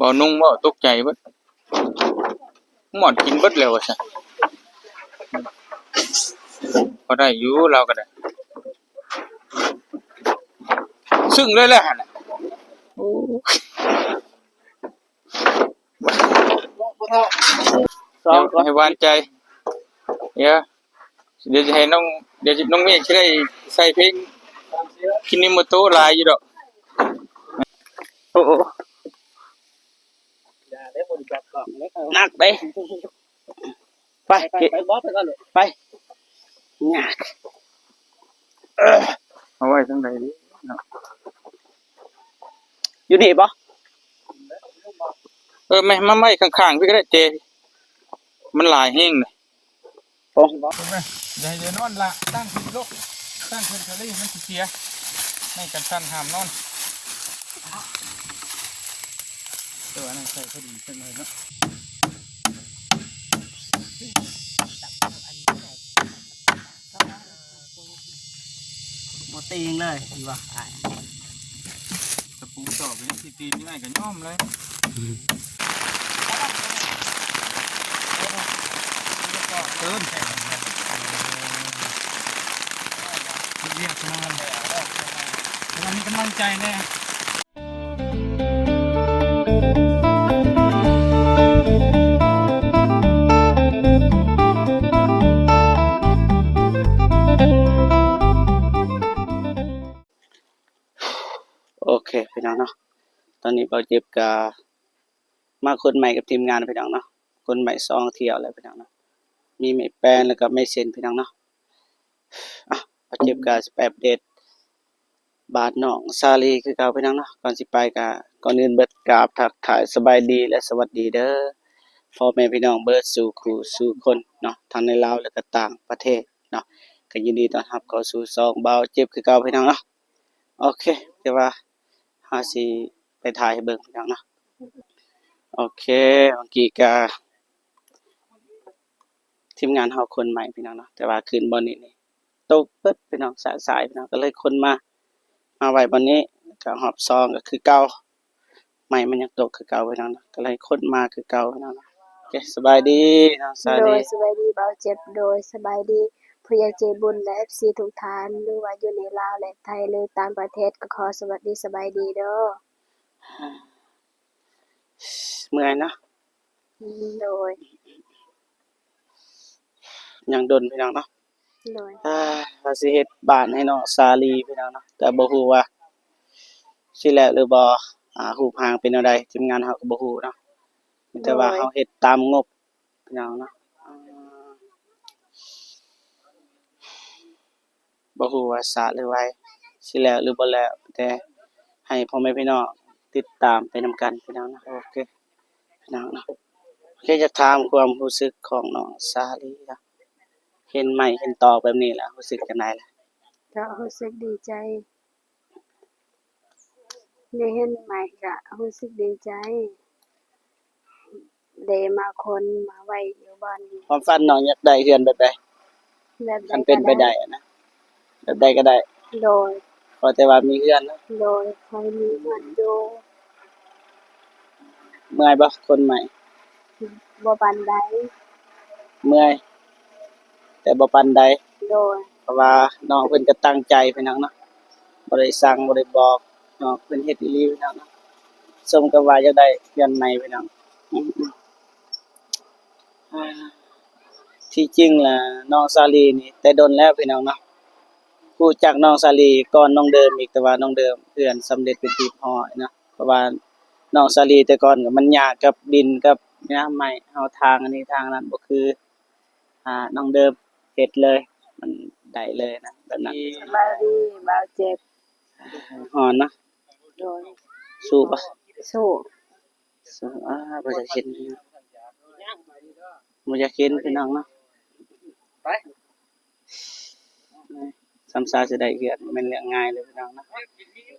บ่นุ่งบ่ตกใจเบิดหมอนกินเบิดแล้วว่าซั่นพอได้อยู่เราก็ได้ซึ่งเลยแหละหั่นน่ะโอ้สองก่อนให้หวานใจเดี๋ยวเดี๋ยวจะให้น้องเดี๋ยวน้องเมฆสิได้ใส่เพลงคินิโมโตะหลายอยู่ดอกโอ้อย่าได้บ่จับกล่องเลย หนักเด้ไป ไปบอสไปก่อนลูก ไปหนักเอาไว้ทางใดดิเนาะ อยู่นี่บ่ ไม่มาไม่ข้างๆพี่ก็ได้เจมันหลายแห้งเลยโอ้อย่านอนละตั้งขึ้นลกตั้งขึ้นทะเลมันเสียไม่กันสั้นห้ามนอนตัวนั้นใส่พอดีจังเลยเนาะบ่ตีงเลยเห็นบ่ตะปูต่อไปนี่ตีนง่ายกันย่อมเลยเติมเรียกนอนมันมีกำลังใจแน่โอเคพี่น้องเนาะตอนนี้เบาเจ็บกะมาคนใหม่กับทีมงานพี่น้องเนาะคนใหม่2เที่ยวแล้วพี่น้องเนาะมีไม้แปลนแล้วก็ไม้เส้นพี่น้องเนาะเบาเจ็บกะสิไปอัปเดตบาทน้องซาลีคือเก่าพี่น้องเนาะก่อนสิไปกะก่อนอื่นเบิดกราบทักทายสบายดีและสวัสดีเด้อพ่อแม่พี่น้องเบิดสู่คู่สู่คนเนาะทั้งในลาวและก็ต่างประเทศเนาะก็ยินดีต้อนรับเข้าสู่ช่องเบาเจ็บคือเก่าพี่น้องเนาะโอเคเดี๋ยวว่าหาสิไปถ่ายให้เบิ่งพี่น้องเนาะโอเคเมื่อกี้ก็ทีมงานเฮาคนใหม่พี่น้องเนาะแต่ว่าคืนบ่นี้นี่ตกเบิดพี่น้องสายพี่น้องก็เลยคนมาไว้บ่นี้ก็รอบ2ก็คือเก่าใหม่มันยังตกคือเก่าพี่น้องเนาะก็เลยคนมาคือเก่าพี่น้องเนาะโอเคสบายดีน้องสา โด ลี ยสบายดีเบาเจ็บโดยสบายดีผู้ใหญ่ใจบุญและ FC ทุกท่านหรือว่าอยู่ในลาวและไทยหรือต่างประเทศก็ขอสวัสดีสบายดีเด้อ เมื่อยเนาะ โดย ยังดนพี่น้องเนาะ โดย ว่าสิเฮ็ดบ้านให้น้องสาลีพี่น้องเนาะแต่บ่ฮู้ว่าสิแล้วหรือบ่รูปร่างเป็นแนวใดทีมงานเฮาก็บ่ฮู้เนาะมีแต่ว่าเฮาเฮ็ดตามงบพี่น้องเนาะบ่ฮู้ว่าสาหรือไวสิแล้วหรือบ่แล้วแต่ให้พ่อแม่พี่น้องติดตามไปนำกันพี่น้องเนาะโอเคพี่น้องเนาะโอเคจะถามความรู้สึกของน้องสาลีเนาะเห็นไหมเห็นตอกแบบนี้แล้วรู้สึกจังไดล่ะ ก็รู้สึกดีใจได้เห็นใหม่ก็รู้สึกดีใจได้มาคนมาไว้อยู่บ้านนี้ ความฝันน้องอยากได้เรือนแบบใด แบบใด คันเป็นไปได้อะนะแบบใดก็ได้ โดย ขอแต่ว่ามีเรือนเนาะ โดยใครมีเงินอยู่ เมื่อยบ่คนใหม่ บ่ปานใด เมื่อยแต่บ่ปานใด โดย เพราะว่าน้องเพิ่นก็ตั้งใจพี่น้องเนาะบ่ได้สั่งบ่ได้บอกน้องเพิ่นเฮ็ดอีหลีพี่น้องเนาะสมกับว่าอยากได้เรือนใหม่พี่น้องอืมที่จริงล่ะน้องสาลีนี่แต่ดนแล้วพี่น้องเนาะรู้จักน้องสาลีก่อนน้องเดิมอีกแต่ว่าน้องเดิมเพื่อนสำเร็จเป็นที่พอเนาะเพราะว่าน้องสาลีแต่ก่อนก็มันยากกับดินกับน้ำไม้เฮาทางอันนี้ทางนั้นบ่คือน้องเดิมเฮ็ดเลยมันได้เลยนะแบบนั้น สบายดีเบาเจ็บ ฮ้อนเนาะ โดย สู้บ่ สู้ สู้บ่อยากเห็นบ่อยากเห็นพี่น้องเนาะไปสำซาสิได้เฮือนแม่นเรื่องง่ายเลยพี่น้องเนาะ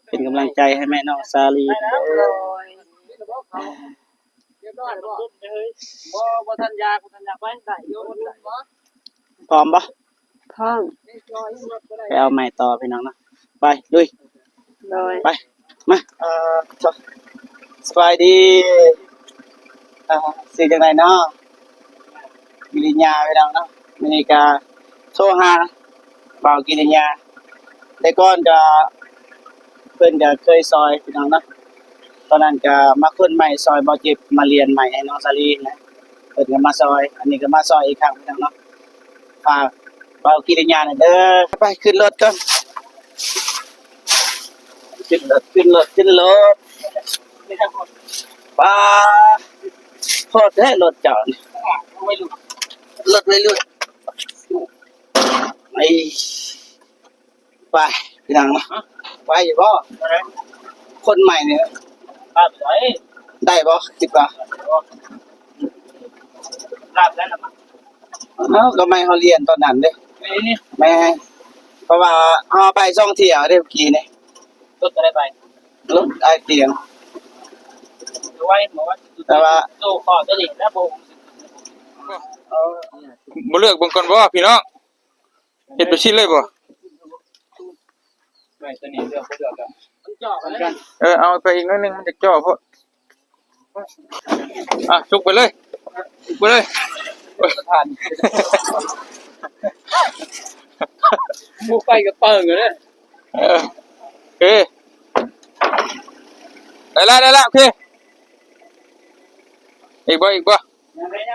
เป็นกำลังใจให้แม่น้องสาลี โดย เรียบร้อยบ่บ่ทันยาไปได้อยู่พร้อมบ่ พร้อม ไปเอาไม้ต่อพี่น้องเนาะไปลุย โดย ไปมา สบายดีสิจังไดเนาะกิริยาไปแล้วเนาะมื้อนี้ก็โทรหาเบากิริยาแต่ก่อนก็เพิ่นก็เคยซอยพี่น้องเนาะตอนนั้นก็มาคนใหม่ซอยบ่เจ็บมาเรียนใหม่ให้น้องสาลีนะเพิ่นก็มาซอยอันนี้ก็มาซอยอีกครั้งพี่น้องเนาะฝากเบากิริยาหน่อยเด้อไปขึ้นรถก่อนขึ้นรถป้าโทษให้รถจอดรถไม่รู้ไอ้ไปพี่น้องนะไปอยู่บ่คนใหม่เนี่ยได้บ่คิดว่าก็ไม่เขาเรียนตอนนั้นเด้ไม่เพราะว่าเอาไปท่องเที่ยวได้เมื่อกี้นี่รถอะไรไปรถไอเตียงแต่ว่าตู้ขอตัวนี้แล้วผม บ่เลือกเบิ่งก่อนบ่พี่น้องเฮ็ดไปชิ้นเลยบ่ ไม่ตัวนี้เลือกบ่เลือกกัน เอาไปอีกหนิดนึงมันจะจ่อเพราะชุกไปเลยชุกไปเลยทานหมูไปกับเปิงอยู่เด้โอเคได้ละโอเคอีกบ่ยัง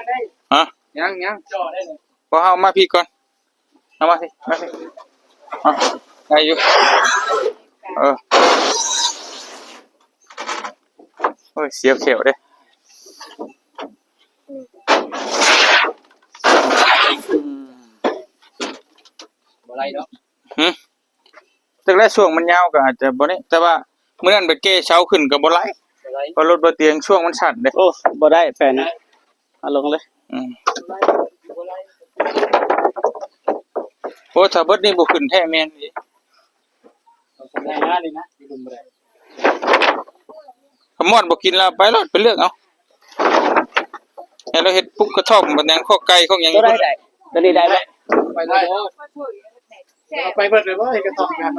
ได้ ฮะ ยังจ่อได้เลย พอเอามาพี่ก่อนเอามาสิได้อยู่โอ้ยเสียเขียวเด้บ่ไรเนาะแต่แรกช่วงมันยาวก็อาจจะบ่นี่แต่ว่ามื้อนั้นไปเก้เช้าขึ้นก็บ่ไหลเพราะรถบ่เตียงช่วงมันสั่นเด้โอ้บ่ได้แฟนเอาลงเลยโอ้ถ้าเบิดนี่บ่ขึ้นแท้แม่นอีได้หน้านี่นะอยู่บ่ได้ขมอดบ่กินแล้วไปรถไปเลือกเอาให้เราเฮ็ดปุ๊กกระท่อมบัดยังข้อไก่ข้อหยังตัวได้ตัวนี้ได้บ่ไปได้ไปเบิดเลยบ่ให้กระท่อมกัน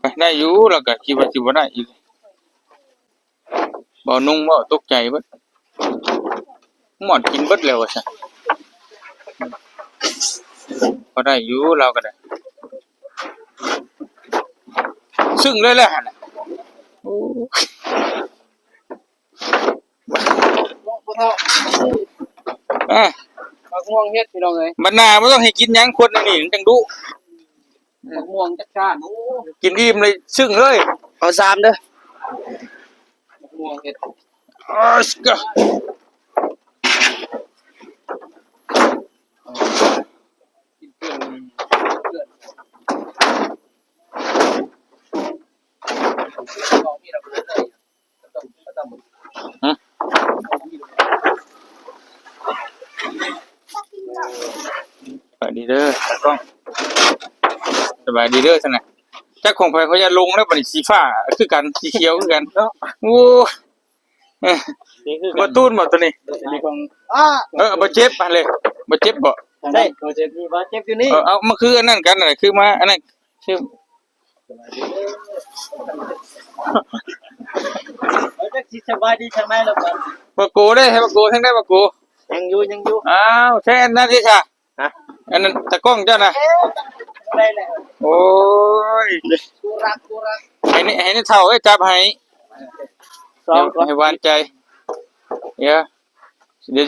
ไปได้อยู่แล้วก็คิดว่าสิบ่ได้อีกบ่นุ่งบ่ตกใจเบิดหมอดกินเบิดแล้วว่าซั่นบ่ได้อยู่เราก็ได้ซึ่งเลยแหละหั่นน่ะโอ้มะม่วงเฮ็ดพี่น้องเอ้ยมันน่าบ่ต้องให้กินหยังคนนี่จังดุมะม่วงจัดจ้านโอ้กินอิ่มเลยซึ่งเลยเอา3เด้อมะม่วงเฮ็ดสกะกินเกลือมีระเบิดเลยต้องสวัสดีเด้อตากล้องสบายดีเด้อซั่นน่ะจักของไผเขาจะลงแล้วบัดนี้สีฟ้าคือกันสีเขียวคือกันเนาะโอ้นี่คือบ่ตูนบ่ตัวนี้นี่ของบ่เจ็บปานเลยบ่เจ็บบ่ได้บ่เจ็บนี่บ่เจ็บอยู่นี่เอามาคืออันนั้นกันน่ะคือมาอันนั้นคือจักสิสบายดีใช่มั้ยล่ะบ่บ่โกได้ให้บ่โกทั้งได้บ่โกยังอยู่อ้าวแท้อันนั้นสิค่ะฮะอันนั้นตะกล้องเจ้าน่ะได้แล้วโอ้ยกูรักให้นี่เฒ่าเอ้ยจับให้ให้หวานใจเดี๋ยว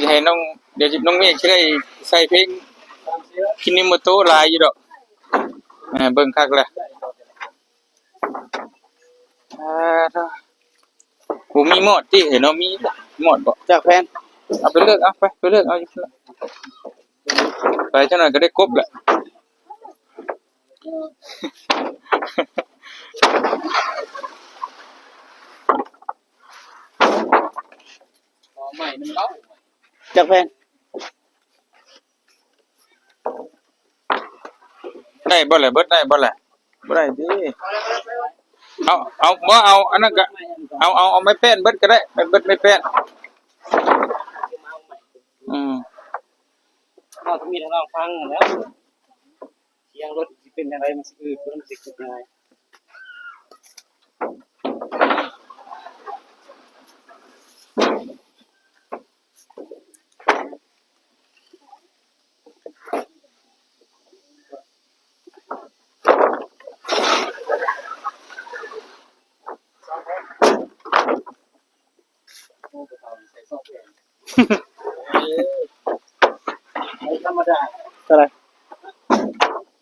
จะให้น้องเดี๋ยวน้องเมฆสิได้ใส่เพลงคินิโมโตะหลายอยู่ดอกเบิ่งคักแหละผมมีหมดที่เห็นเนาะมีหมดบ่จากแฟนเอาไปเลือกเอาไปเลือกเอาอยู่ไปเท่านั้นก็ได้ครบแหละใหม่มันเล่าจากแฟนได้บ่แหละเบิดได้บ่แหละบ่ได้ดิเอาบ่เอาอันนั้นก็เอาไม้แป้นเบิดก็ได้เบิดไม้แป้นเราต้องมีทางฟังแล้วเสียงรถสิเป็นจังไดมันสิมันสิคิดยังไง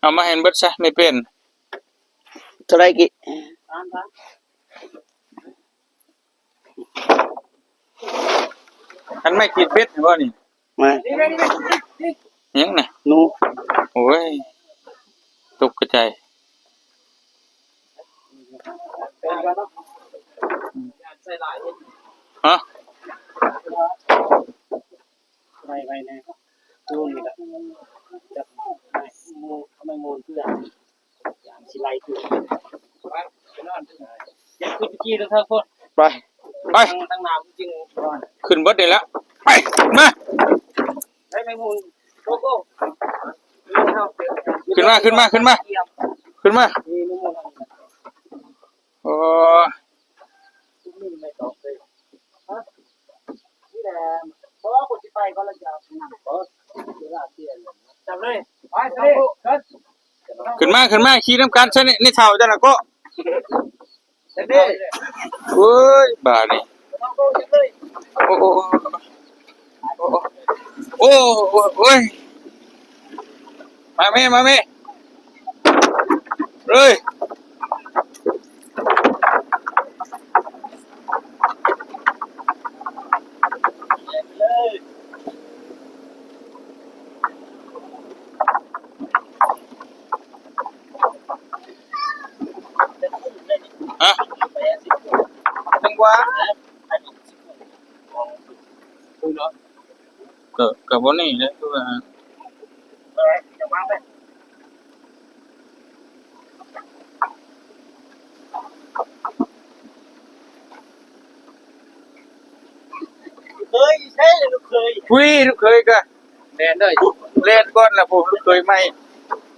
เอามาให้เบิดซะไม่เป็น เท่าไรกี่ อันไม่กินเป็ดเห็นบ่นี่ มา ยังน่ะ หนู โอ้ยตกกระจายฮะ ไปแน่ดูนี่แหละจะมูทำไมมูลเพื่ออย่างสิไลคืออยากขึ้นไปกี้แล้วเธอพูด ไปไป ตั้งนานจริง ขึ้นเบิดได้แล้วไปมา ได้ไม่มูลโกโก้ ขึ้นมาขึ้นมาขึ้นมาขึ้นมาโอ้ ไม่ตอบเลยนี่แหละเพราะว่าคนที่ไปก็ระยะเพราะเวลาเที่ยงจำเลยไปสิขึ้นมาขึ้นมาขี่น้ำกันซะนี่เท่าจังน่ะก็โอ้ยบาดนี่โอ้โอ้โอ้โอ้ยมาแม่เอ้ยฮะจังหวะก็บ่นี่แหละคือว่า เคยใช่เลยลูกเคย คุยลูกเคยก็ แดนด้วย เล่นก่อนแล้วผมลูกเคยไม่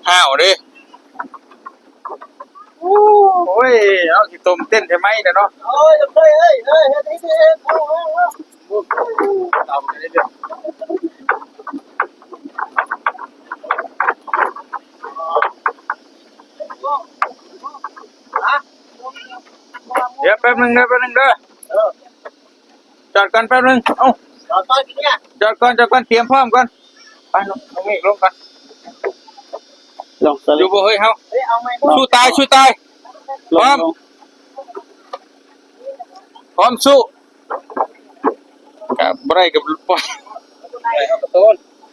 ห้าวเด้โอ้ยเอาสิต้มเต้นใช่ไหมเด้อเนาะ โอ้ยลูกเคยเอ้ยเฮ้ยนี่เองเอาเอาไปเรื่อยๆเดี๋ยวแป๊บนึงเด้อจอดก่อนแป๊บนึงเอ้า ต่อต่อยกี่เนี่ย จอดก่อนเตรียมพร้อมก่อนไปลงเมฆลงก่อน ลงส อ ลิ ยู่บ่เฮ้ยเฮา เฮ้ยเอาไหม สู้ตายพร้อมสู้กับบ่ได้กับปล่อย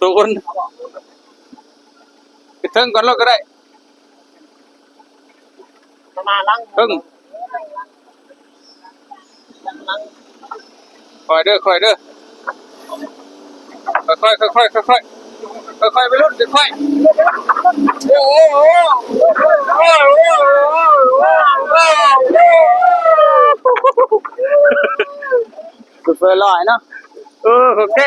ตูนไปเทิงก่อนแล้วก็ได้ มาลัง เทิงคอยเด้อค่อยไปรุ่นค่อยโอ้โหสุดเฟอร์ลอยเนาะ โอเค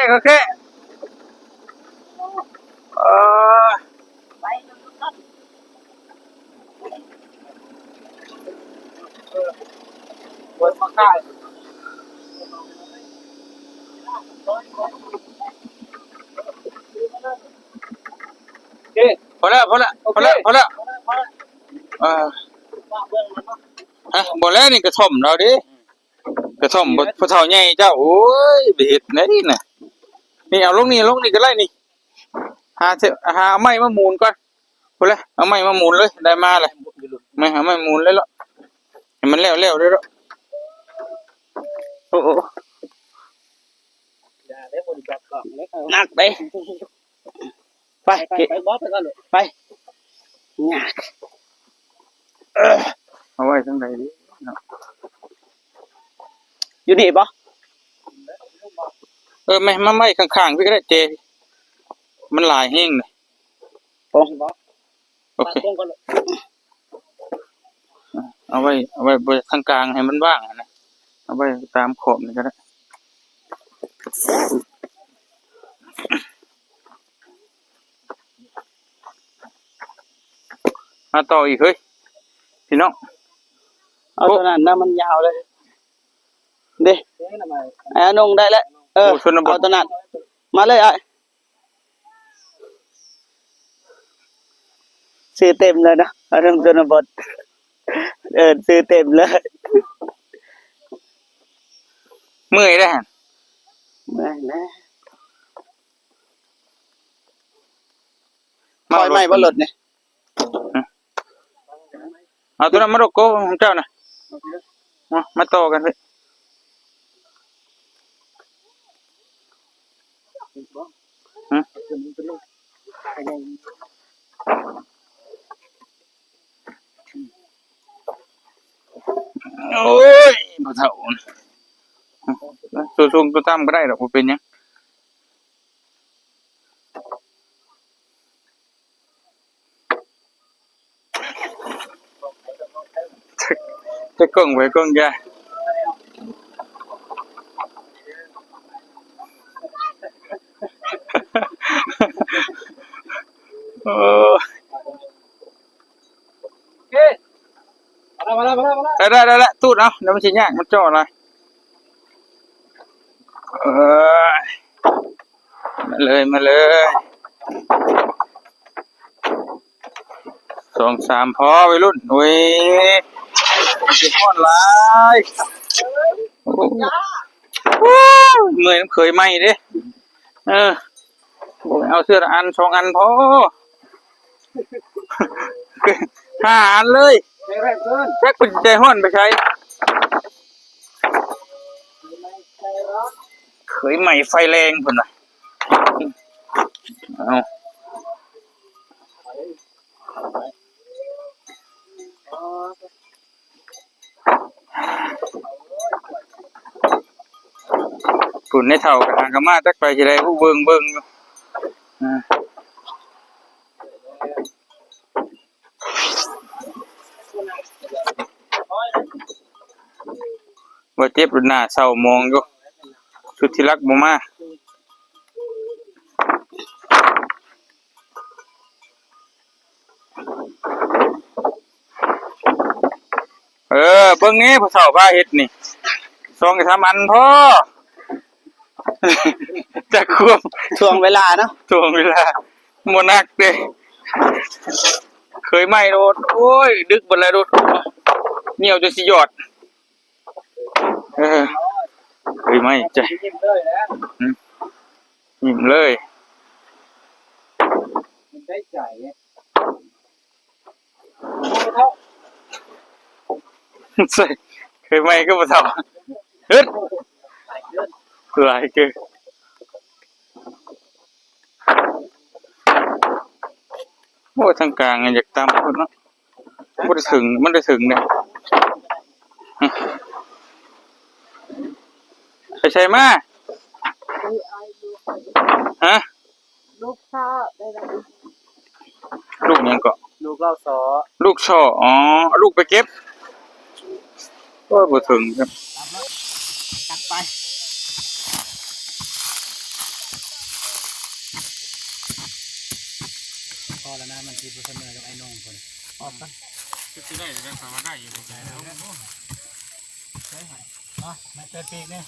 เออวนมาค่ายพอแล้วฮะบ่แล้วนี่กระท่อมเราดิกระท่อมบ่ผู้เฒ่าใหญ่เจ้าโอ้ยไปเฮ็ดไหนน่ะนี่เอาลงนี่ก็ได้นี่หาไม้มามูลก่อนพุ่นละเอาไม้มามูลเลยได้มาเลยไม่หาไม้มูลเลยละให้มันแล้วเด้อโอ้หนักไปไปบอสไปก่อนเลยไปหนักเอาไว้ทางใดดิเนาะ อยู่นี่ปะ ไม่มาไม้ข้างๆพี่ก็ได้เจมันหลายแห้งเลยโอเคเอาไว้บนทางกลางให้มันว่างนะเอาไว้ตามขอบนี่ก็ได้มาต่ออีกเฮ้ยพี่น้อง เอาตัวนั้นนะมันยาวเลยเด้ไอ้นงได้แล้วเอาตัวนั้นมาเลยไอ้ซื้อเต็มเลยนะเอาเรื่องชนบทซื้อเต็มเลย เมื่อยได้ฮะ แม่คอยไม่บ่หลุดเนี่ย เอาตัวนั้นมาโรโก้ของเจ้าน่ะมาต่อกันเลยโอ้ยบ่เท่าตัวสูงตัวต่ำก็ได้หรอกบ่เป็นหยังจะกล้องไว้กล้องยาโอ้ได้ตูดเอาเดี๋ยวมันสิยากมันจ่ออะไรมาเลย2-3พอวัยรุ่นโอ้ยสิฮ้อนหลายโอ้เมื่อยน้ำเคยไหมเด้เอาเสื้ออัน2 อันพอ5 อันเลยแจ็คเป็นใจฮ้อนไปใช้เคยใหม่ไฟแรงพุ่นน่ะเอาฝุ่นในเท่ากับหางกะมาจักไปสิได้ผู้เบิ่งอยู่บ่เจ็บรุ่นหน้าเศร้ามองอยู่สุดที่รักบ่มาเบิ่งนี้ผู้เฒ่าพาเฮ็ดนี่2-3 อันพอจะควบ ช่วงเวลาเนาะ ช่วงเวลาบ่นักเด้เคยไหม้โดดโอ้ยดึกบ่แล้วโดดเหนียวจนสิหยอดเคยไหม้ใจยิ้มเลยได้ใจเคยไหม้ก็บ่เฒ่าฮึดหลายเกินโอ้ทางกลางอยากตามคนเนาะบ่ได้ถึงมันได้ถึงเนี่ยไปใช่มาฮะลูกช่อได้แล้วลูกยังเกาะลูกเล่าซอลูกช่ออ๋อลูกไปเก็บก็บ่ถึงครับตัดไปพอแล้วนะมันคิดว่าเสมอกับไอ้น้องคนออกกันจะได้จะสามารถได้อยู่ในใจแล้วใช่ไหมมาเติมปีกเนี่ย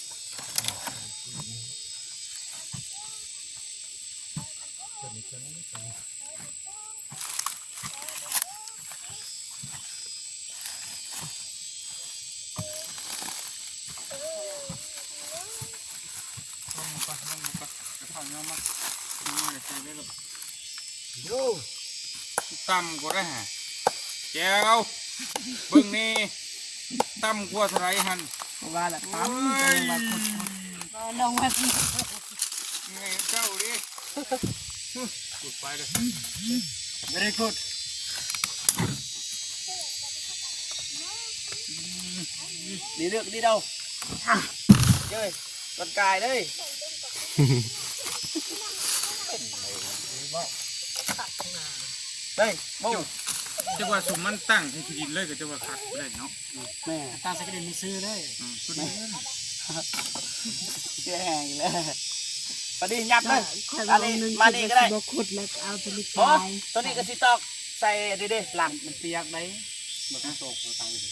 ตั้มก็ได้ฮะแก้วเบิ่งนี่ตั้มกว่าสไลหันว่าละตั้มลงมาสิไงเจ้าดิจุดไปเลย very good ดีเลือกดีđâu chơi con cài đây đây bông จะว่าสุ่มมันตั้งที่ดินเลยก็จะว่าคัดได้เนาะแม่ตั้งใส่กระดิ่งมีซื้อเลยสุดนี้เจ๊แห้งเลยมาดีหยับเลยมาดีก็ได้บ่ขุดแล้วเอาไปลิกไ ตัวนี้ก็สิตอกใส่ดิหลัง มันเปียกได้ บ่ต้องตกเอาตังค์ดิ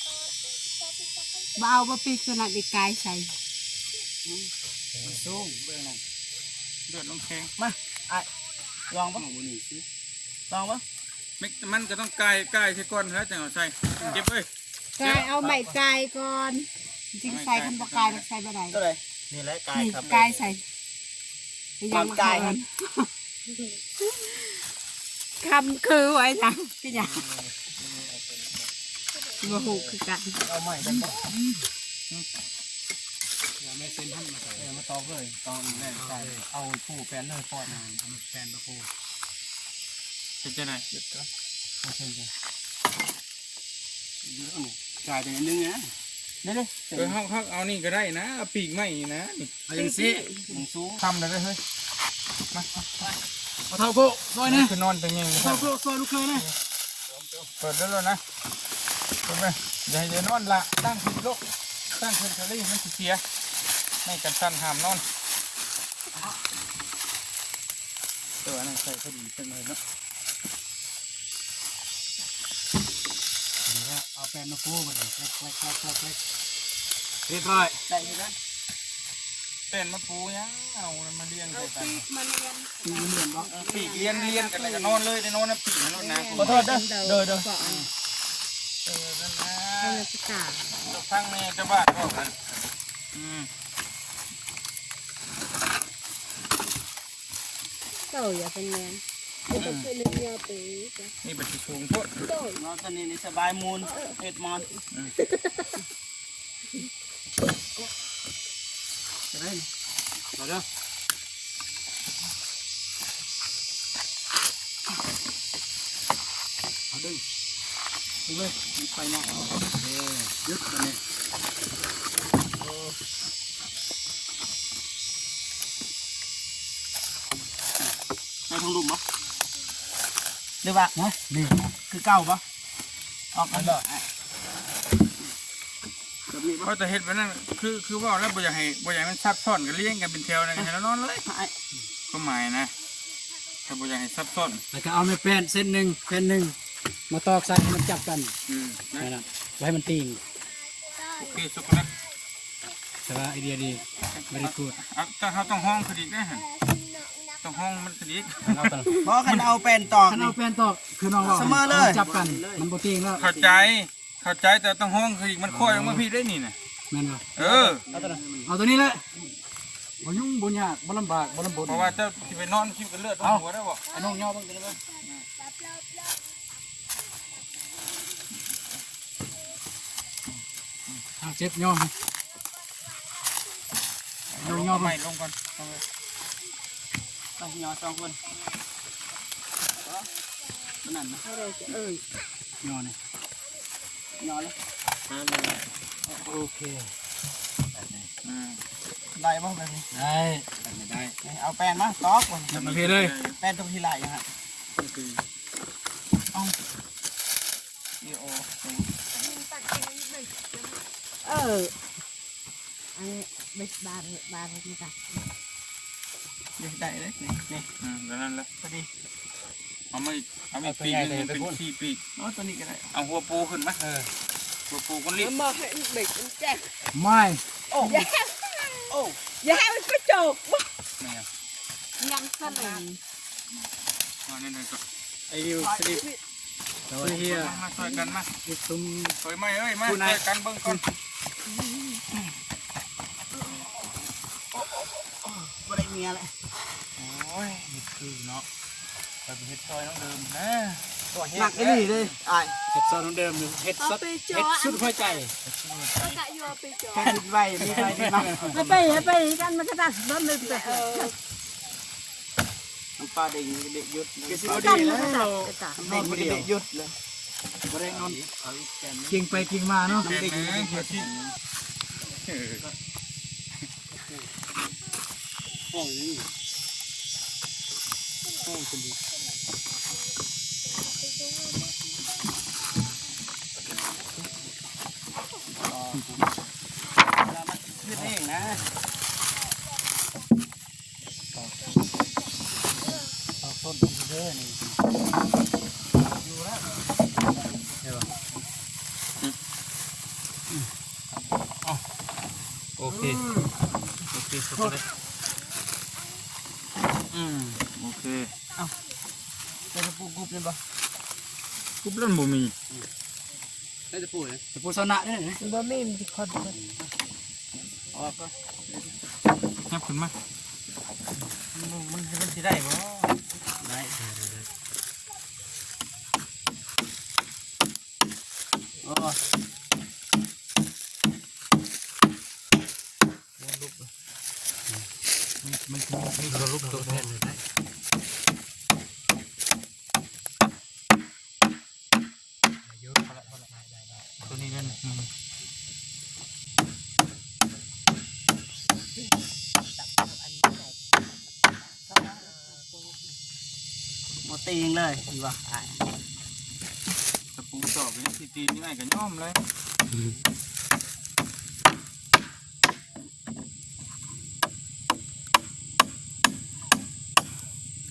บ่เอาบ่ปีกขนาดอีกกายใส่ มันสูงเบื้องนั้นเดือดลงแข็ง มาไอ้ลองปะลองปะมันก็ต้องกายใส่ก้อนแล้วจังเอาใส่เก็บเอ้ย กายเอาใบกายก่อนจริงใส่คันบ่กายใส่บ่ได้ ตัวไหนนี่แหละกายครับ กายใส่ ก่อนกาย คำคือไว้นะพี่หยังบ่ฮู้คือกัน เอาใหม่กันบ่ไม่เซ็นท่านมาใส่มาตอกเลยตอกแรกใส่เอาผู้แฟนเลยปอดแฟนมาผู้ เป็นจังได๋ เอาเซ็นเลยจ่ายแต่นึงนะนี่เลย เฮาเอานี่ก็ได้นะเอาปีกไม้นะนี่ เอาอย่างซี่มึงสู้ ทำได้เฮ้ยมา เอาเท่าโกซอยนะ คือนอนจังไง เท่าโกซอยลูกเคยนะ เปิดได้แล้วนะเปิดไปอย่าให้นอนละตั้งขึ้นโลกตั้งขึ้นทะเลมันสิเสียไม่กันสั่นห้ามนอนตัวนั้นใส่พอดีจังเลยเนาะ เอาแฟนมาคู่มันเล็กเรียบร้อยได้ไหมนะ เป็นมาปูยังเอามาเลี้ยงใส่กัน มาเรียน มีเหมือนบ่ ปีกเลี้ยงกันเลยก็นอนเลยได้นอนนะปีกมันนอนนะ ขอโทษเด้อเด้อ ก่อน นั่นนะ เพิ่นสิกา เราพังแม่เจ้าบ้านบอกกันโตอย่าเป็นแม่บ่ต้องไปเรียนยาไปจ้ะ นี่เป็นสูงโพด โต นอนตอนนี้นี่สบายมูลเอ็ดมอนจะได้มาเด้อเอาดึงเลยไปเนาะยึดตัวนี้ในทางลุ่มปะหรือว่านะนี่คือเก้าปะออกกันเลยแบบนี้ปะ เพราะแต่เห็ดแบบนั้นคือว่าแล้วบ่อยากให้มันซับซ้อนกันเลี้ยงกันเป็นแถวนะให้เรานอนเลยก็หมายนะถ้าบ่อยากให้ซับซ้อน แล้วก็เอาไม้แป้นเส้นหนึ่งแผ่นหนึ่งมาตอกใส่ให้มันจับกัน นะ นั่นน่ะไว้ให้มันตีง โอเคสุกนะ แต่ว่าไอเดียดีไม่ได้พูด ถ้าเขาต้องห้องคดีได้ฮะต้องห้องมันคดี เอาตลอด เพราะคันเอาเป็นตอก ถ้าเอาแป้นตอกคือน้องว่า เสมอเลย จับกันมันบ่ตีงแล้ว เข้าใจแต่ต้องห้องคดีมันค่อยออกมาพี่ได้นี่นะ แม่นบ่ เออ เอาตัวนี้แหละบ่ยุ่งบ่ยากบ่ลำบากบ่ลำบน เพราะว่าเจ้าที่ไปนอนคิวกันเลือดต้องหัวได้บ่ ไอ้น้องย่อเบิ่งตัวนี้เบิ่งเอาเจ็บย่อน้องย่อ ให เบิ่ ม่ ง ลงก่อน ต้องยอสองคนนั่นนะ ย่อนี่ ยอเลย โอเค ได้ป่ะแบบนี้ ได้ไม่ได้ เอาแป้นมาตอกก่อน จับมาพี่เลย แป้นตรงที่ไหล่ฮะเอาอีโอ อันนี้เบ็ดบาร์นี่จ้ะ ได้เลยนี่ แล้วนั่นแล้ว พอดี เอาไม่ปีกนึงเป็น4ปีก โอ้ตัวนี้ก็ได้ เอาหัวปูขึ้นมาหัวปูคนรีบ มาให้เบ็ดมันแจ้ง ไม่ โอ้โอ้ อย่าให้มันกระจก นี่อ่ะ ยังสั่นเลย นี่ก็ ไอ้ดิวสลิปตัวเฮีย มาช่วยกันมา ดิตุ้ม ช่วยไม่เอ้ยมาช่วยกันเบิ่งก่อน บ่ได้เมียเลย โอ้ยนี่คือเนาะไปเฮ็ดซอยน้องเดิมนะ หนักไอ้นี่เลยไอ้ เห็ดซอสเดิมอยู่เห็ดซัดเห็ดสุดหัวใจ ก็จะอยู่ไปจอ แค่ติดไว้มีใครที่มา ไปกันมันก็ตัดต้นเลยแต่ น้ำปลาเด็กเด็กยุดก็สิ พอ บ่ ดี ดี แล้ แล้ว ว เด็กเด็กยุดเลย บ่ได้นอนกิ่งไปกิ่งมาเนาะ เด็กนะเพื่อที่ ห้องนี้ห้องคนดียืดเองนะต้นเด้อนี่อยู่แล้ว โอเคสุดเลยโอเค จะปูกรุบเลยปะ กุ๊บเล่นบ่มี ได้จะปูเลย จะพูดสนะเนี่ย บ่มีมันสิคน ออกก็ ยับขึ้นมา มันจะได้ปะได้ ตีเองเลยดีป่ะ ตะปูตอกนี่ตีนี่ไอ้ก็ย่อมเลย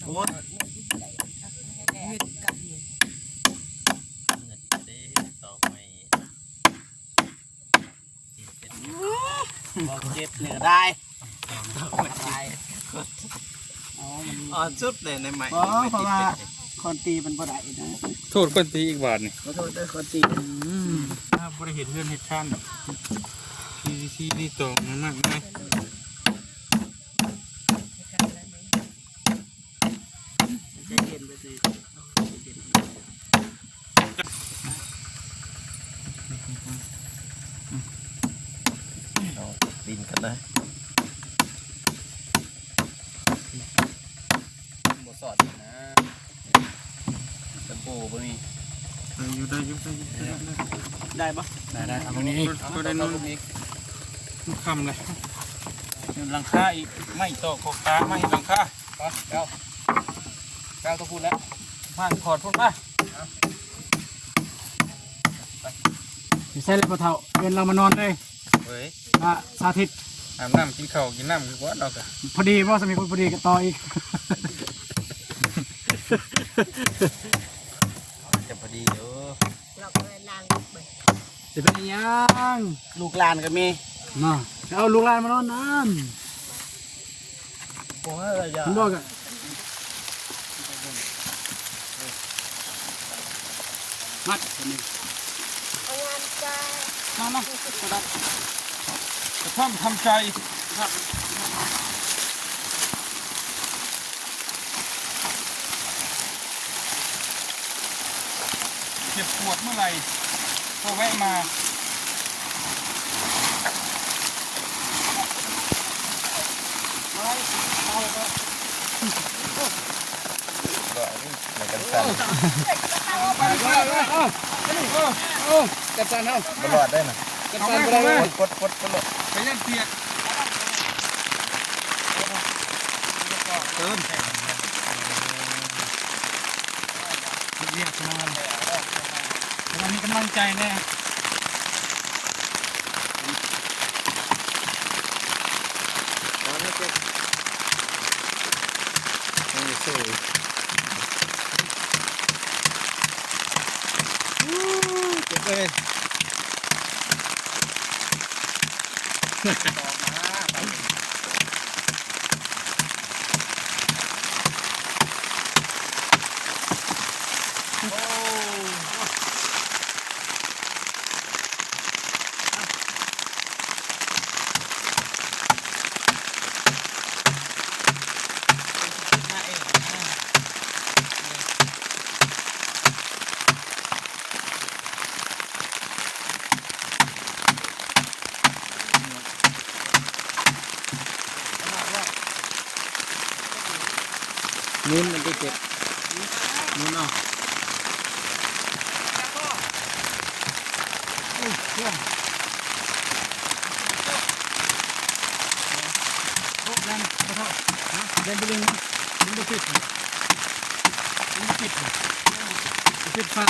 โอ้บอกเจ็บเหนือได้อ๋อสุดเลยในใหม่เพราะว่าคนตีมันบ่ได้นะ โทษคนตีอีกบาทนี่ ขอโทษด้วยคนตี ถ้าบริเห็นเรื่องเหตุการณ์ที่นี่ตรงมากไหม จะเย็นไปสิ ดินกันนะบสอดนะตะปูบ่มี อยู่ได้อยู่ได้ ได้ปะ ได้เอาตรงนี้อีกก็ได้นู่นอีกคำเลยหลังคาอีกไม่ต่อกอกตาไม่หลังคา เก้าต้องพูดแล้ว ผ่านถอดพุ่นมา ใช่เลยปะเฒ่าเดินเรามานอนเลย เฮ้ย สาธิต อาบน้ำกินข้าวกินน้ำคือว่าเราก็ พอดีว่าสมีคนพอดีกับต่ออีก จะพอดีเด้อ จะเป็นยัง ลูกหลานก็มี น่ะเอาลูกหลานมานอนน้ โอ้ยอะไรอย่า ำผมบอกอะมัดคนนี้ มาจะท่อมทำใจเจ็บปวดเมื่อไหร่ก็แวะมาจับจานเอา บ่รอดได้น่ะ จับจานไปเลย กดเลย ไปยันเปียกเติมเรียกนอนเรามีกำลังใจแน่เจ็บเลย นุ่นมันจะเจ็บนุ่นเอา เดินไปเลยมันจะปิดปิดฟ้า